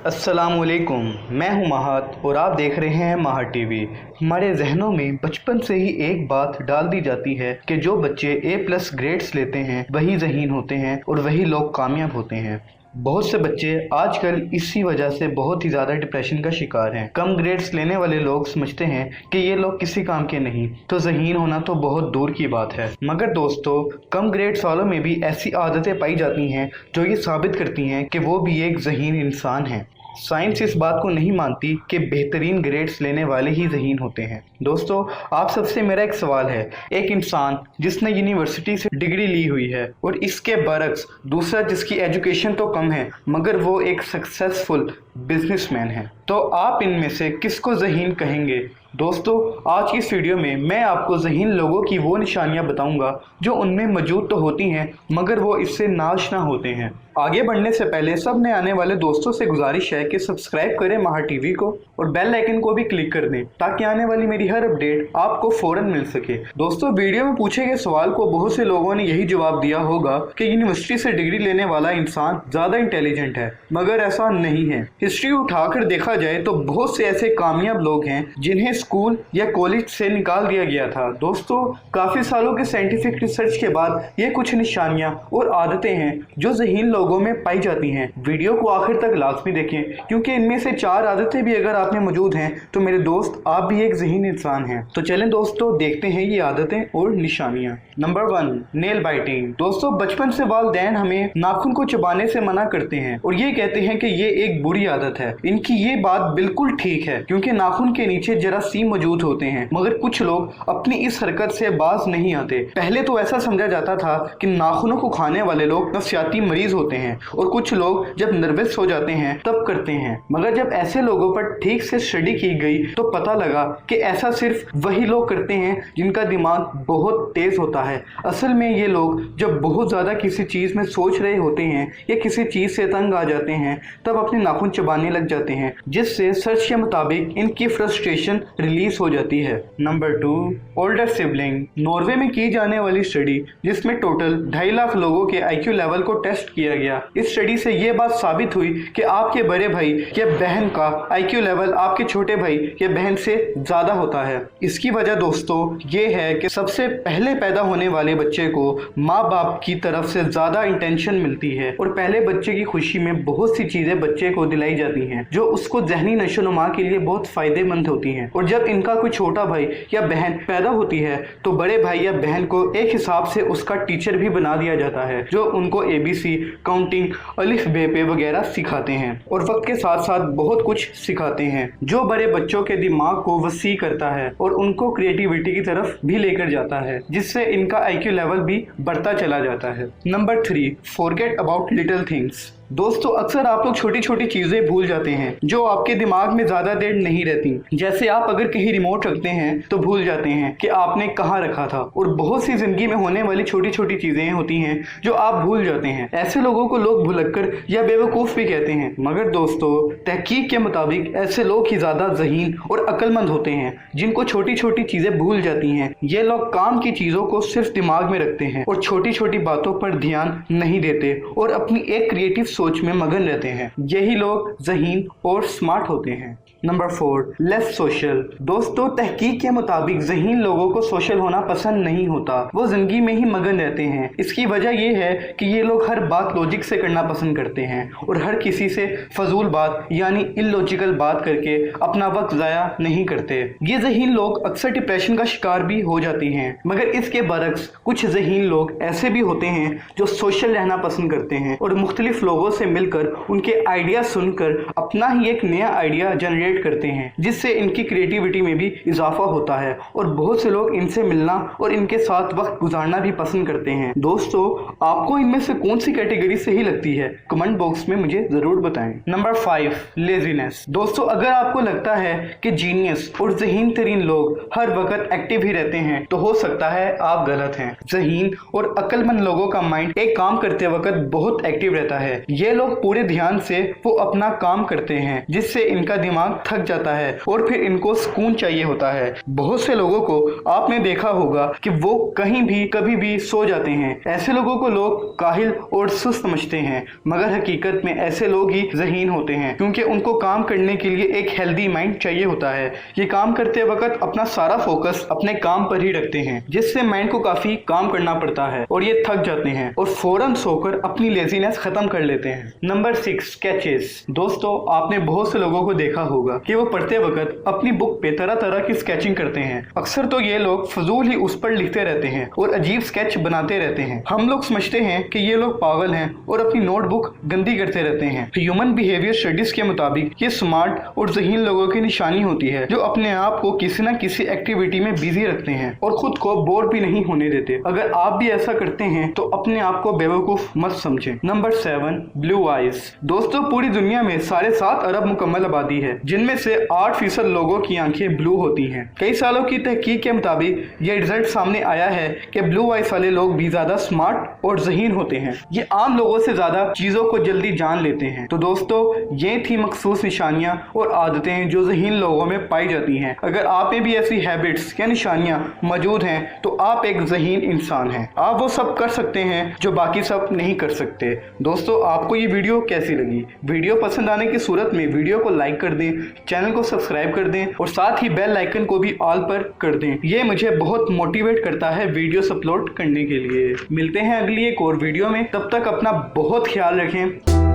अस्सलाम वालेकुम, मैं हूं महात और आप देख रहे हैं महात टीवी। हमारे जहनों में बचपन से ही एक बात डाल दी जाती है कि जो बच्चे A+ ग्रेड्स लेते हैं वही ज़हीन होते हैं और वही लोग कामयाब होते हैं। बहुत से बच्चे आजकल इसी वजह से बहुत ही ज़्यादा डिप्रेशन का शिकार हैं। कम ग्रेड्स लेने वाले लोग समझते हैं कि ये लोग किसी काम के नहीं, तो ज़हीन होना तो बहुत दूर की बात है। मगर दोस्तों, कम ग्रेड्स वालों में भी ऐसी आदतें पाई जाती हैं जो ये साबित करती हैं कि वो भी एक ज़हीन इंसान हैं। साइंस इस बात को नहीं मानती कि बेहतरीन ग्रेड्स लेने वाले ही ज़हीन होते हैं। दोस्तों, आप सबसे मेरा एक सवाल है, एक इंसान जिसने यूनिवर्सिटी से डिग्री ली हुई है और इसके बरक्स दूसरा जिसकी एजुकेशन तो कम है मगर वो एक सक्सेसफुल बिजनेसमैन है, तो आप इनमें से किसको ज़हीन कहेंगे? दोस्तों, आज की इस वीडियो में मैं आपको ज़हीन लोगों की वो निशानियां बताऊंगा जो उनमें मौजूद तो होती हैं मगर वो इससे नाआशना होते हैं। आगे बढ़ने से पहले सब नए आने वाले दोस्तों से गुजारिश है कि सब्सक्राइब करें महात टीवी को और बेल आइकन को भी क्लिक कर दें ताकि आने वाली मेरी हर अपडेट आपको फौरन मिल सके। दोस्तों, वीडियो में पूछे गए सवाल को बहुत से लोगों ने यही जवाब दिया होगा कि यूनिवर्सिटी से डिग्री लेने वाला इंसान ज़्यादा इंटेलिजेंट है, मगर ऐसा नहीं है। हिस्ट्री उठाकर देखा जाए तो बहुत से ऐसे कामयाब लोग हैं जिन्हें स्कूल या कॉलेज से निकाल दिया गया था। दोस्तों, काफ़ी सालों के साइंटिफिक रिसर्च के बाद ये कुछ निशानियाँ और आदतें हैं जो ज़हीन लोगों में पाई जाती हैं। वीडियो को आखिर तक लाजमी देखें क्योंकि इनमें से 4 आदतें भी अगर आप में मौजूद हैं तो मेरे दोस्त आप भी एक ज़हीन इंसान हैं। तो चलें दोस्तों, देखते हैं ये आदतें और निशानियाँ। Number 1, nail biting. दोस्तों, बचपन से वालिदैन हमें नाखून को चबाने से मना करते हैं और ये कहते हैं कि ये एक बुरी आदत है। इनकी ये बात बिल्कुल ठीक है क्योंकि नाखून के नीचे जरासीम मौजूद होते हैं, मगर कुछ लोग अपनी इस हरकत से बाज नहीं आते। पहले तो ऐसा समझा जाता था कि नाखूनों को खाने वाले लोग नफसियाती मरीज होते हैं और कुछ लोग जब नर्वस हो जाते हैं तब करते हैं, मगर जब ऐसे लोगों पर ठीक से स्टडी की गई तो पता लगा कि ऐसा सिर्फ वही लोग करते हैं जिनका दिमाग बहुत तेज होता है। असल में ये लोग जब बहुत ज़्यादा किसी चीज़ में सोच रहे होते हैं या किसी चीज़ से तंग आ जाते हैं तब अपने नाखून चबाने लग जाते हैं, जिससे सर्च के मुताबिक इनकी फ्रस्ट्रेशन रिलीज हो जाती है। Number 2, older sibling. नॉर्वे में की जाने वाली स्टडी जिसमें टोटल 2.5 लाख लोगों के IQ लेवल को टेस्ट किया गया। इस स्टडी से ये बात साबित हुई कि आपके बड़े भाई या बहन का IQ लेवल आपके छोटे भाई या बहन से ज़्यादा होता है। इसकी वजह दोस्तों ये है कि सबसे पहले पैदा होने वाले बच्चे को माँ बाप की तरफ से ज़्यादा इंटेंशन मिलती है और पहले बच्चे की खुशी में बहुत सी चीज़ें बच्चे को दिलाई जाती हैं जो उसको ज़हनी नशोनुमा के लिए बहुत फ़ायदेमंद होती हैं। और जब इनका कोई छोटा भाई या बहन पैदा होती है तो बड़े भाई या बहन को एक हिसाब से उसका टीचर भी बना दिया जाता है जो उनको ABC, काउंटिंग, अलिफ बे पे वगैरह सिखाते हैं और वक्त के साथ साथ बहुत कुछ सिखाते हैं जो बड़े बच्चों के दिमाग को वसी करता है और उनको क्रिएटिविटी की तरफ भी लेकर जाता है, जिससे इनका IQ लेवल भी बढ़ता चला जाता है। Number 3, forget about little things. दोस्तों, अक्सर आप लोग छोटी छोटी चीज़ें भूल जाते हैं जो आपके दिमाग में ज़्यादा देर नहीं रहती। जैसे आप अगर कहीं रिमोट रखते हैं तो भूल जाते हैं कि आपने कहाँ रखा था, और बहुत सी ज़िंदगी में होने वाली छोटी छोटी चीज़ें होती हैं जो आप भूल जाते हैं। ऐसे लोगों को लोग भुलक्कर या बेवकूफ़ भी कहते हैं, मगर दोस्तों तहकीक के मुताबिक ऐसे लोग ही ज़्यादा ज़हीन और अक्लमंद होते हैं जिनको छोटी छोटी चीज़ें भूल जाती हैं। ये लोग काम की चीज़ों को सिर्फ दिमाग में रखते हैं और छोटी छोटी बातों पर ध्यान नहीं देते और अपनी एक क्रिएटिव सोच में मगन रहते हैं। यही लोग ज़हीन और स्मार्ट होते हैं। Number 4, less social. दोस्तों, तहकीक के मुताबिक ज़हीन लोगों को सोशल होना पसंद नहीं होता, वो जिंदगी में ही मगन रहते हैं। इसकी वजह ये है कि ये लोग हर बात लॉजिक से करना पसंद करते हैं और हर किसी से फजूल बात यानी इलॉजिकल बात करके अपना वक्त ज़ाया नहीं करते। ये ज़हीन लोग अक्सर डिप्रेशन का शिकार भी हो जाती हैं, मगर इसके बरक्स कुछ ज़हीन लोग ऐसे भी होते हैं जो सोशल रहना पसंद करते हैं और मुख्तलिफ लोगों से मिलकर उनके आइडिया सुनकर अपना ही एक नया आइडिया जनरेट करते हैं, जिससे इनकी क्रिएटिविटी में भी इजाफा होता है और बहुत से लोग इनसे मिलना और इनके साथ वक्त गुजारना भी पसंद करते हैं। दोस्तों, आपको इनमें से कौन सी कैटेगरी सही लगती है कमेंट बॉक्स में मुझे जरूर बताएं। Number 5, laziness. दोस्तों, अगर आपको लगता है कि जीनियस और ज़हीन तरीन लोग हर वक्त एक्टिव ही रहते हैं तो हो सकता है आप गलत हैं। ज़हीन और अक्लमंद लोगों का माइंड एक काम करते वक्त बहुत एक्टिव रहता है। ये लोग पूरे ध्यान से वो अपना काम करते हैं जिससे इनका दिमाग थक जाता है और फिर इनको सुकून चाहिए होता है। बहुत से लोगों को आपने देखा होगा कि वो कहीं भी कभी भी सो जाते हैं। ऐसे लोगों को लोग काहिल और सुस्त समझते हैं, मगर हकीकत में ऐसे लोग ही ज़हीन होते हैं, क्योंकि उनको काम करने के लिए एक हेल्दी माइंड चाहिए होता है। ये काम करते वक्त अपना सारा फोकस अपने काम पर ही रखते हैं, जिससे माइंड को काफ़ी काम करना पड़ता है और ये थक जाते हैं और फौरन सोकर अपनी लेजीनेस खत्म कर लेते हैं। Number 6, sketches. दोस्तों, आपने बहुत से लोगों को देखा होगा कि वो पढ़ते वक्त अपनी बुक पे तरह तरह की स्केचिंग करते हैं। अक्सर तो ये लोग फजूल ही उस पर लिखते रहते हैं और अजीब स्केच बनाते रहते हैं। हम लोग समझते हैं कि ये लोग पागल हैं और अपनी नोटबुक गंदी करते रहते हैं। ह्यूमन बिहेवियर स्टडीज के मुताबिक ये स्मार्ट और ज़हीन लोगों की निशानी होती है, जो अपने आप को किसी न किसी एक्टिविटी में बिजी रखते हैं और खुद को बोर भी नहीं होने देते। अगर आप भी ऐसा करते हैं तो अपने आप को बेवकूफ मत समझें। Number 7, blue eyes. दोस्तों, पूरी दुनिया में 7.5 अरब मुकम्मल आबादी है, जिनमें से 8% लोगों की आंखें ब्लू होती हैं। कई सालों की तहकीक के मुताबिक ये रिजल्ट सामने आया है कि ब्लू आइज वाले लोग भी ज्यादा स्मार्ट और ज़हीन होते हैं। ये आम लोगों से ज्यादा चीजों को जल्दी जान लेते हैं। तो दोस्तों, ये थी मखसूस निशानियां और आदतें जो ज़हीन लोगों में पाई जाती हैं। अगर आप में भी ऐसी हैबिट्स या निशानियां मौजूद हैं तो आप एक ज़हीन इंसान हैं। आप वो सब कर सकते हैं जो बाकी सब नहीं कर सकते। दोस्तों, आपको ये वीडियो कैसी लगी? वीडियो पसंद आने की सूरत में वीडियो को लाइक कर दें, चैनल को सब्सक्राइब कर दें और साथ ही बेल आइकन को भी ऑल पर कर दें। ये मुझे बहुत मोटिवेट करता है वीडियोस अपलोड करने के लिए। मिलते हैं अगली एक और वीडियो में, तब तक अपना बहुत ख्याल रखें।